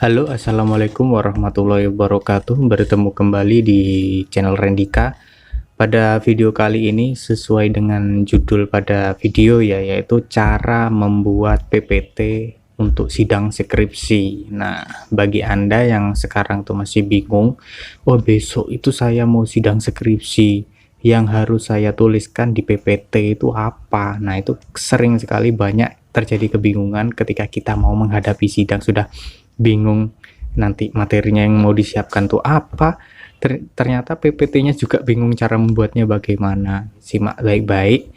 Halo, assalamualaikum warahmatullahi wabarakatuh. Bertemu kembali di channel Rendika. Pada video kali ini sesuai dengan judul pada video ya, yaitu cara membuat PPT untuk sidang skripsi. Nah, bagi Anda yang sekarang tuh masih bingung, oh besok itu saya mau sidang skripsi, yang harus saya tuliskan di PPT itu apa? Nah, itu sering sekali banyak terjadi kebingungan ketika kita mau menghadapi sidang, sudah bingung nanti materinya yang mau disiapkan tuh apa, ternyata PPT-nya juga bingung cara membuatnya bagaimana. Simak baik-baik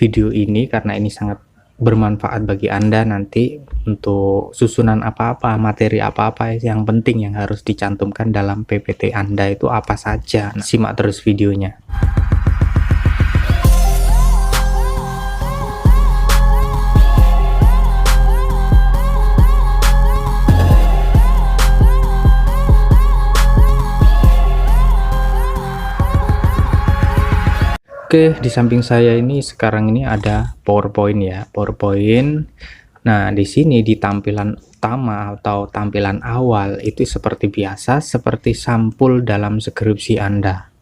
video ini karena ini sangat bermanfaat bagi Anda nanti untuk susunan apa-apa, materi apa-apa yang penting yang harus dicantumkan dalam PPT Anda itu apa saja. Nah, simak terus videonya. Oke, di samping saya ini sekarang ini ada PowerPoint ya, PowerPoint. Nah, di sini di tampilan utama atau tampilan awal itu seperti biasa, seperti sampul dalam skripsi Anda.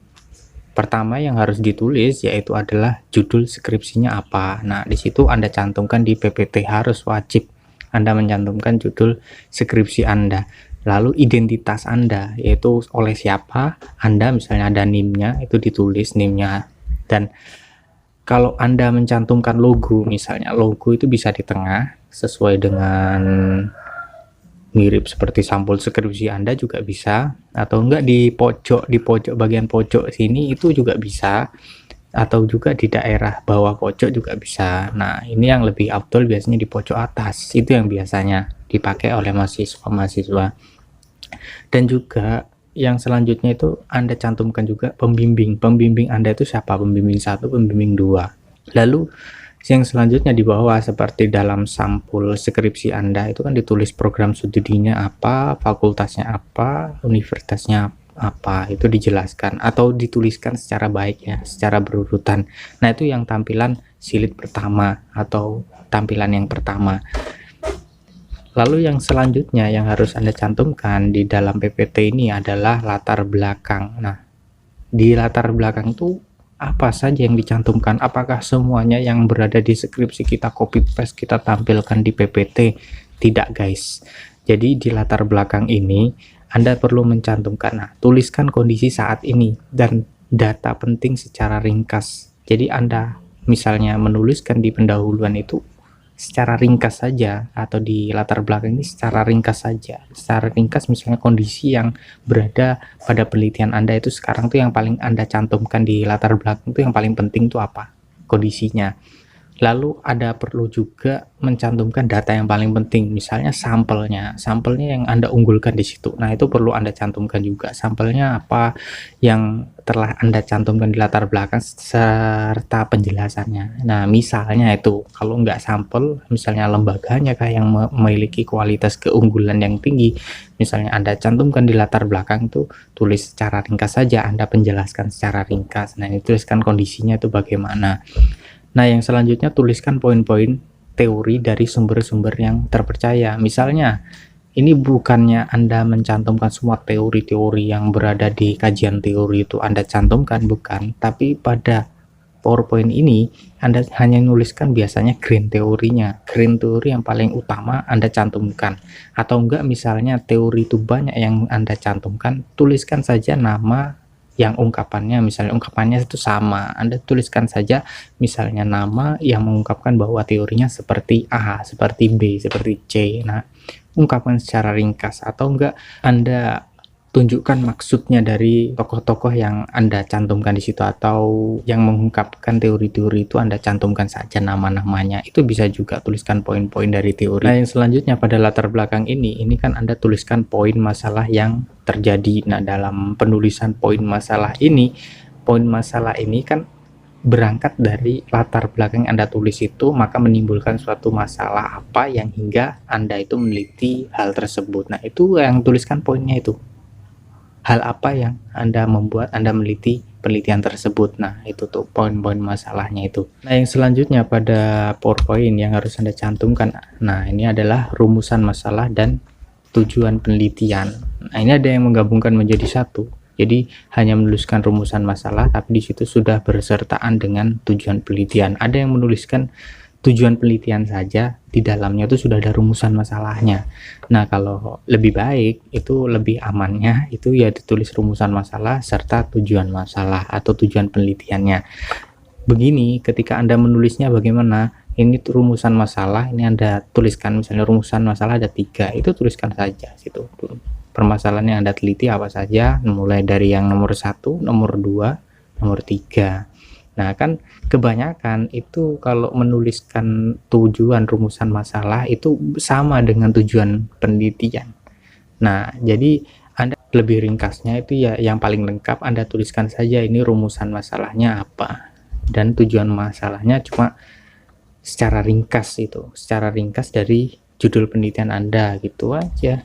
Pertama yang harus ditulis yaitu adalah judul skripsinya apa. Nah, di situ Anda cantumkan di PPT, harus wajib Anda mencantumkan judul skripsi Anda. Lalu identitas Anda, yaitu oleh siapa Anda, misalnya ada NIM-nya, itu ditulis NIM-nya. Dan kalau Anda mencantumkan logo, misalnya logo itu bisa di tengah sesuai dengan mirip seperti sampul skripsi Anda juga bisa, atau enggak di pojok bagian pojok sini itu juga bisa, atau juga di daerah bawah pojok juga bisa. Nah, ini yang lebih afdol biasanya di pojok atas, itu yang biasanya dipakai oleh mahasiswa. Dan juga yang selanjutnya itu Anda cantumkan juga pembimbing Anda itu siapa, pembimbing 1, pembimbing 2. Lalu yang selanjutnya di bawah seperti dalam sampul skripsi Anda itu kan ditulis program studinya apa, fakultasnya apa, universitasnya apa, itu dijelaskan atau dituliskan secara baik ya, secara berurutan. Nah, itu yang tampilan silid pertama atau tampilan yang pertama. Lalu yang selanjutnya yang harus Anda cantumkan di dalam PPT ini adalah latar belakang. Nah, di latar belakang itu apa saja yang dicantumkan? Apakah semuanya yang berada di skripsi kita copy paste kita tampilkan di PPT? Tidak, guys. Jadi di latar belakang ini Anda perlu mencantumkan, nah, tuliskan kondisi saat ini dan data penting secara ringkas. Jadi Anda misalnya menuliskan di pendahuluan itu secara ringkas saja, atau di latar belakang ini secara ringkas saja, secara ringkas misalnya kondisi yang berada pada penelitian Anda itu sekarang tuh yang paling Anda cantumkan di latar belakang itu yang paling penting tuh apa, kondisinya. Lalu ada perlu juga mencantumkan data yang paling penting, misalnya sampelnya yang Anda unggulkan di situ. Nah, itu perlu Anda cantumkan juga, sampelnya apa yang telah Anda cantumkan di latar belakang serta penjelasannya. Nah, misalnya itu kalau nggak sampel, misalnya lembaganya kayak yang memiliki kualitas keunggulan yang tinggi, misalnya Anda cantumkan di latar belakang itu tulis secara ringkas saja, Anda penjelaskan secara ringkas. Nah, ini tuliskan kondisinya itu bagaimana. Nah, yang selanjutnya tuliskan poin-poin teori dari sumber-sumber yang terpercaya. Misalnya, ini bukannya Anda mencantumkan semua teori-teori yang berada di kajian teori itu Anda cantumkan, bukan. Tapi pada PowerPoint ini, Anda hanya menuliskan biasanya green teorinya. Green teori yang paling utama Anda cantumkan. Atau enggak, misalnya teori itu banyak yang Anda cantumkan, tuliskan saja nama yang ungkapannya, misalnya ungkapannya itu sama, Anda tuliskan saja misalnya nama yang mengungkapkan bahwa teorinya seperti A, seperti B, seperti C. Nah, ungkapkan secara ringkas, atau enggak Anda tunjukkan maksudnya dari tokoh-tokoh yang Anda cantumkan di situ, atau yang mengungkapkan teori-teori itu Anda cantumkan saja nama-namanya. Itu bisa juga tuliskan poin-poin dari teori. Nah, yang selanjutnya pada latar belakang ini kan Anda tuliskan poin masalah yang terjadi. Nah, dalam penulisan poin masalah ini kan berangkat dari latar belakang yang Anda tulis itu, maka menimbulkan suatu masalah apa yang hingga Anda itu meneliti hal tersebut. Nah, itu yang tuliskan poinnya itu. Hal apa yang Anda membuat Anda meneliti penelitian tersebut. Nah, itu tuh poin-poin masalahnya itu. Nah, yang selanjutnya pada PowerPoint yang harus Anda cantumkan, nah, ini adalah rumusan masalah dan tujuan penelitian. Nah, ini ada yang menggabungkan menjadi satu. Jadi hanya menuliskan rumusan masalah, tapi di situ sudah bersertaan dengan tujuan penelitian. Ada yang menuliskan tujuan penelitian saja, di dalamnya itu sudah ada rumusan masalahnya. Nah, kalau lebih baik, itu lebih amannya, itu ya ditulis rumusan masalah serta tujuan masalah atau tujuan penelitiannya. Begini, ketika Anda menulisnya bagaimana? Ini rumusan masalah, ini Anda tuliskan, misalnya rumusan masalah ada 3, itu tuliskan saja situ. Permasalahan yang Anda teliti apa saja, mulai dari yang nomor 1, nomor 2, nomor 3. Nah, kan kebanyakan itu kalau menuliskan tujuan rumusan masalah itu sama dengan tujuan penelitian. Nah, jadi Anda lebih ringkasnya itu ya yang paling lengkap Anda tuliskan saja ini rumusan masalahnya apa. Dan tujuan masalahnya cuma secara ringkas itu, secara ringkas dari judul penelitian Anda gitu aja.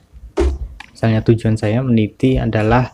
Misalnya tujuan saya meneliti adalah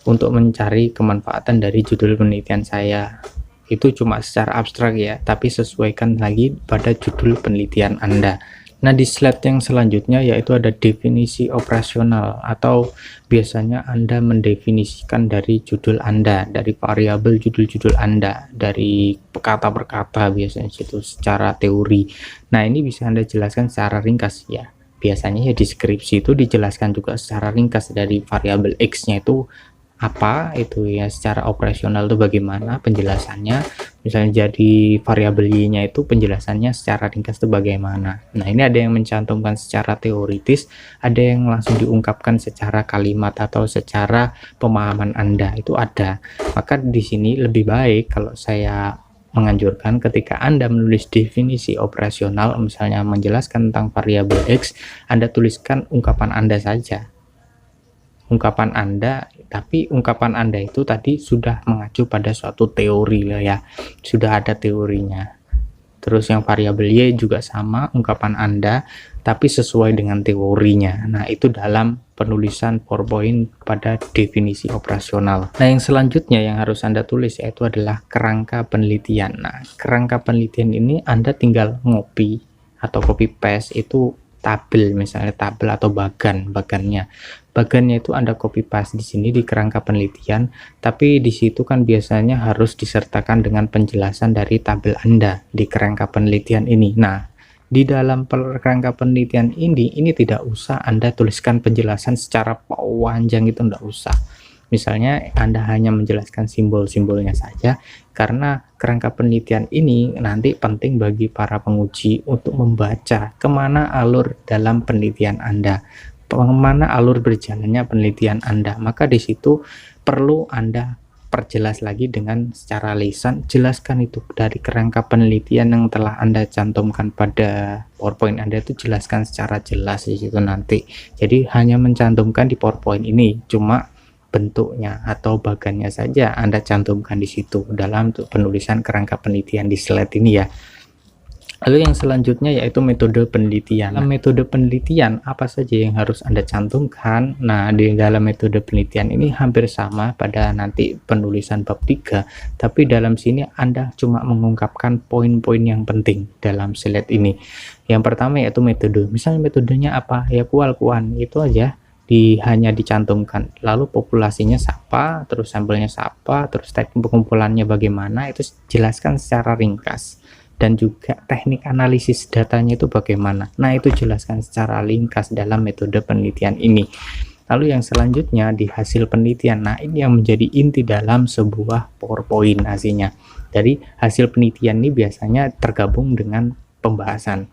untuk mencari kemanfaatan dari judul penelitian saya. Itu cuma secara abstrak ya, tapi sesuaikan lagi pada judul penelitian Anda. Nah, di slide yang selanjutnya yaitu ada definisi operasional, atau biasanya Anda mendefinisikan dari judul Anda, dari variabel judul-judul Anda, dari kata per kata biasanya itu secara teori. Nah, ini bisa Anda jelaskan secara ringkas ya. Biasanya ya di skripsi itu dijelaskan juga secara ringkas dari variabel X-nya itu apa, itu ya secara operasional itu bagaimana penjelasannya. Misalnya jadi variabel Y-nya itu penjelasannya secara ringkas itu bagaimana. Nah, ini ada yang mencantumkan secara teoritis, ada yang langsung diungkapkan secara kalimat atau secara pemahaman Anda, itu ada. Maka di sini lebih baik kalau saya menganjurkan ketika Anda menulis definisi operasional, misalnya menjelaskan tentang variabel X, Anda tuliskan ungkapan Anda saja. Ungkapan Anda, tapi ungkapan Anda itu tadi sudah mengacu pada suatu teori lah ya, sudah ada teorinya. Terus yang variabel Y juga sama ungkapan Anda, tapi sesuai dengan teorinya. Nah, itu dalam penulisan PowerPoint pada definisi operasional. Nah, yang selanjutnya yang harus Anda tulis yaitu adalah kerangka penelitian. Nah, kerangka penelitian ini Anda tinggal ngopi atau copy paste itu tabel, misalnya tabel atau bagannya itu Anda copy paste di sini di kerangka penelitian, tapi di situ kan biasanya harus disertakan dengan penjelasan dari tabel Anda di kerangka penelitian ini. Nah, di dalam kerangka penelitian ini tidak usah Anda tuliskan penjelasan secara panjang, itu enggak usah. Misalnya Anda hanya menjelaskan simbol-simbolnya saja, karena kerangka penelitian ini nanti penting bagi para penguji untuk membaca kemana alur dalam penelitian Anda, kemana alur berjalannya penelitian Anda. Maka di situ perlu Anda perjelas lagi dengan secara lisan, jelaskan itu dari kerangka penelitian yang telah Anda cantumkan pada PowerPoint Anda, itu jelaskan secara jelas di situ nanti. Jadi hanya mencantumkan di PowerPoint ini cuma bentuknya atau bagannya saja Anda cantumkan di situ dalam penulisan kerangka penelitian di slide ini ya. Lalu yang selanjutnya yaitu metode penelitian. Dalam metode penelitian apa saja yang harus Anda cantumkan? Nah, di dalam metode penelitian ini hampir sama pada nanti penulisan bab 3, tapi dalam sini Anda cuma mengungkapkan poin-poin yang penting dalam slide ini. Yang pertama yaitu metode. Misalnya metodenya apa? Ya kual-kuan, itu aja. Hanya dicantumkan, lalu populasinya siapa, terus sampelnya siapa, terus teknik pengumpulannya bagaimana, itu jelaskan secara ringkas. Dan juga teknik analisis datanya itu bagaimana, nah itu jelaskan secara ringkas dalam metode penelitian ini. Lalu yang selanjutnya di hasil penelitian, nah ini yang menjadi inti dalam sebuah PowerPoint hasilnya. Jadi hasil penelitian ini biasanya tergabung dengan pembahasan,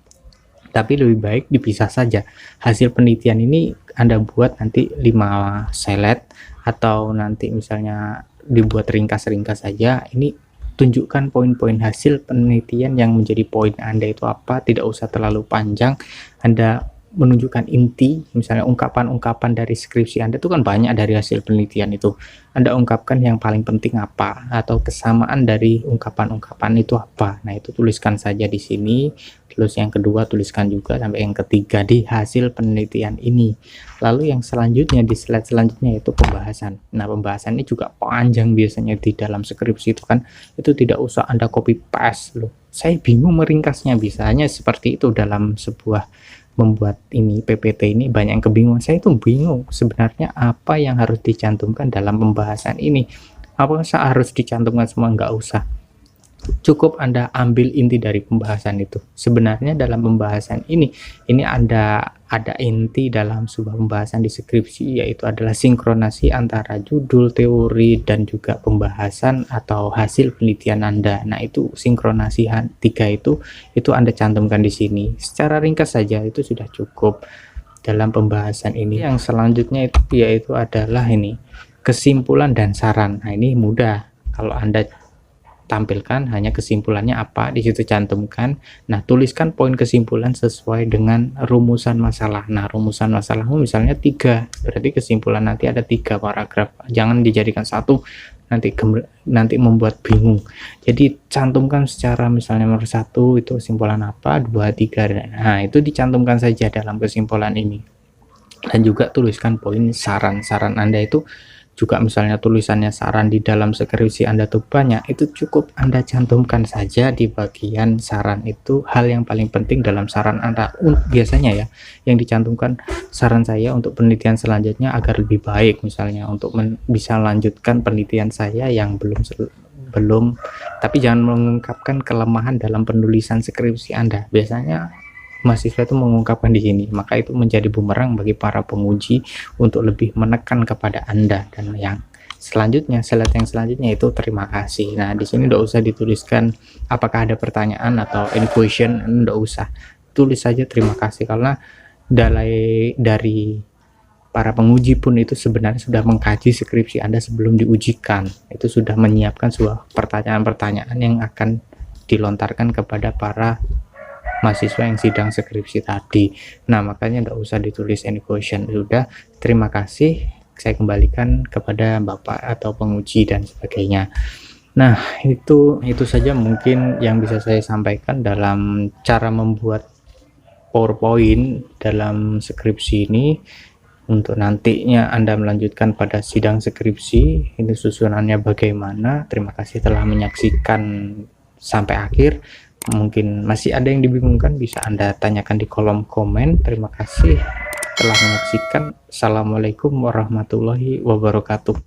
tapi lebih baik dipisah saja. Hasil penelitian ini Anda buat nanti 5 slide, atau nanti misalnya dibuat ringkas-ringkas saja. Ini tunjukkan poin-poin hasil penelitian yang menjadi poin Anda itu apa, tidak usah terlalu panjang. Anda menunjukkan inti, misalnya ungkapan-ungkapan dari skripsi Anda itu kan banyak dari hasil penelitian itu. Anda ungkapkan yang paling penting apa, atau kesamaan dari ungkapan-ungkapan itu apa. Nah, itu tuliskan saja di sini. Terus yang kedua tuliskan juga sampai yang ketiga di hasil penelitian ini. Lalu yang selanjutnya di slide selanjutnya yaitu pembahasan. Nah, pembahasan ini juga panjang biasanya di dalam skripsi itu kan, itu tidak usah Anda copy paste loh. Saya bingung meringkasnya, bisanya seperti itu dalam sebuah membuat ini PPT ini banyak yang kebingungan. Saya itu bingung sebenarnya apa yang harus dicantumkan dalam pembahasan ini. Apakah harus dicantumkan semua? Nggak usah. Cukup Anda ambil inti dari pembahasan itu. Sebenarnya dalam pembahasan ini ada inti dalam sebuah pembahasan di skripsi, yaitu adalah sinkronasi antara judul, teori, dan juga pembahasan atau hasil penelitian Anda. Nah, itu sinkronasi tiga itu Anda cantumkan di sini. Secara ringkas saja itu sudah cukup dalam pembahasan ini. Yang selanjutnya yaitu adalah ini, kesimpulan dan saran. Nah, ini mudah. Kalau Anda tampilkan hanya kesimpulannya apa, di situ cantumkan. Nah, tuliskan poin kesimpulan sesuai dengan rumusan masalah. Nah, rumusan masalahmu misalnya 3, berarti kesimpulan nanti ada 3 paragraf. Jangan dijadikan satu, nanti membuat bingung. Jadi cantumkan secara misalnya nomor 1 itu kesimpulan apa, 2, 3. Nah, itu dicantumkan saja dalam kesimpulan ini. Dan juga tuliskan poin saran Anda itu juga, misalnya tulisannya saran di dalam skripsi Anda tuh banyak, itu cukup Anda cantumkan saja di bagian saran. Itu hal yang paling penting dalam saran Anda. Biasanya ya, yang dicantumkan saran saya untuk penelitian selanjutnya agar lebih baik, misalnya untuk bisa lanjutkan penelitian saya yang belum, tapi jangan mengungkapkan kelemahan dalam penulisan skripsi Anda. Biasanya mahasiswa itu mengungkapkan di sini, maka itu menjadi bumerang bagi para penguji untuk lebih menekan kepada Anda. Dan yang selanjutnya, slide yang selanjutnya itu terima kasih. Nah, di sini tidak usah dituliskan apakah ada pertanyaan atau any question, tidak usah, tulis saja terima kasih, karena dari para penguji pun itu sebenarnya sudah mengkaji skripsi Anda sebelum diujikan. Itu sudah menyiapkan sebuah pertanyaan-pertanyaan yang akan dilontarkan kepada para mahasiswa yang sidang skripsi tadi. Nah, makanya tidak usah ditulis any question, sudah terima kasih, saya kembalikan kepada Bapak atau penguji dan sebagainya. Nah, itu saja mungkin yang bisa saya sampaikan dalam cara membuat PowerPoint dalam skripsi ini. Untuk nantinya Anda melanjutkan pada sidang skripsi, ini susunannya bagaimana. Terima kasih telah menyaksikan sampai akhir. Mungkin masih ada yang dibingungkan, bisa Anda tanyakan di kolom komen. Terima kasih telah menyaksikan. Assalamualaikum warahmatullahi wabarakatuh.